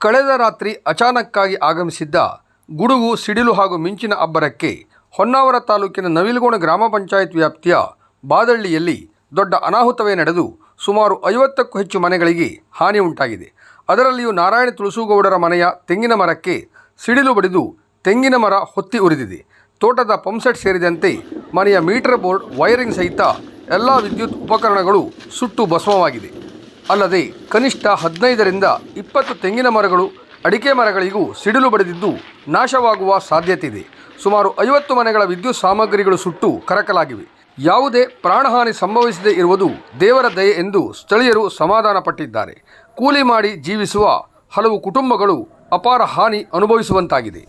ಕಳೆದ ರಾತ್ರಿ ಅಚಾನಕ್ಕಾಗಿ ಆಗಮಿಸಿದ್ದ ಗುಡುಗು, ಸಿಡಿಲು ಹಾಗೂ ಮಿಂಚಿನ ಅಬ್ಬರಕ್ಕೆ ಹೊನ್ನಾವರ ತಾಲೂಕಿನ ನವಿಲುಗೋಣ ಗ್ರಾಮ ಪಂಚಾಯತ್ ವ್ಯಾಪ್ತಿಯ ಬಾದಳ್ಳಿಯಲ್ಲಿ ದೊಡ್ಡ ಅನಾಹುತವೇ ನಡೆದು ಸುಮಾರು 50ಕ್ಕೂ ಹೆಚ್ಚು ಮನೆಗಳಿಗೆ ಹಾನಿ ಉಂಟಾಗಿದೆ. ಅದರಲ್ಲಿಯೂ ನಾರಾಯಣ ತುಳಸೂಗೌಡರ ಮನೆಯ ತೆಂಗಿನ ಮರಕ್ಕೆ ಸಿಡಿಲು ಬಡಿದು ತೆಂಗಿನ ಮರ ಹೊತ್ತಿ ಉರಿದಿದೆ. ತೋಟದ ಪಂಪ್ಸೆಟ್ ಸೇರಿದಂತೆ ಮನೆಯ ಮೀಟರ್ ಬೋರ್ಡ್, ವೈರಿಂಗ್ ಸಹಿತ ಎಲ್ಲ ವಿದ್ಯುತ್ ಉಪಕರಣಗಳು ಸುಟ್ಟು ಭಸ್ಮವಾಗಿದೆ. ಅಲ್ಲದೆ ಕನಿಷ್ಠ 15ರಿಂದ 20 ತೆಂಗಿನ ಮರಗಳು, ಅಡಿಕೆ ಮರಗಳಿಗೂ ಸಿಡಿಲು ಬಡಿದಿದ್ದು ನಾಶವಾಗುವ ಸಾಧ್ಯತೆ ಇದೆ. ಸುಮಾರು 50 ಮನೆಗಳ ವಿದ್ಯುತ್ ಸಾಮಗ್ರಿಗಳು ಸುಟ್ಟು ಕರಕಲಾಗಿವೆ. ಯಾವುದೇ ಪ್ರಾಣಹಾನಿ ಸಂಭವಿಸದೇ ಇರುವುದು ದೇವರ ದಯೆ ಎಂದು ಸ್ಥಳೀಯರು ಸಮಾಧಾನ ಪಟ್ಟಿದ್ದಾರೆ. ಕೂಲಿ ಮಾಡಿ ಜೀವಿಸುವ ಹಲವು ಕುಟುಂಬಗಳು ಅಪಾರ ಹಾನಿ ಅನುಭವಿಸುವಂತಾಗಿದೆ.